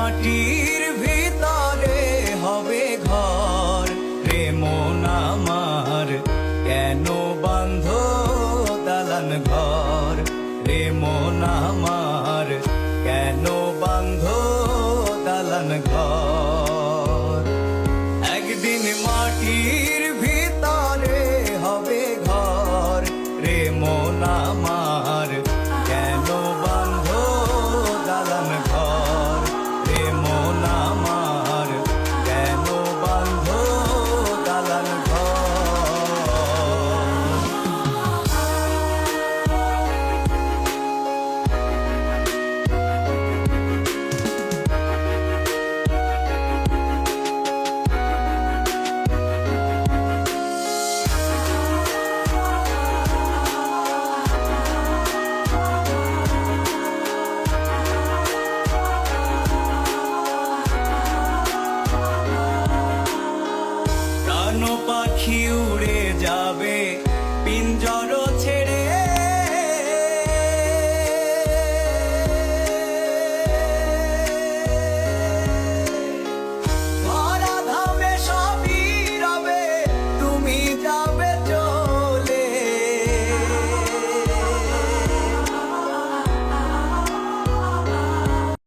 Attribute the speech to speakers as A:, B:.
A: মাটির ভিতরে হবে ঘর রে মন আমার, কেন বাঁধ দালান ঘর রে মন আমার, কেন বাঁধ দালান ঘর। একদিন মাটির ভিতরে হবে ঘর রে মন আমার, কেন বাঁধ দালান ঘর রে মন আমার, কেন বাঁধ দালান ঘর। প্রাণ পাখি উড়ে যাবে পিঞ্জর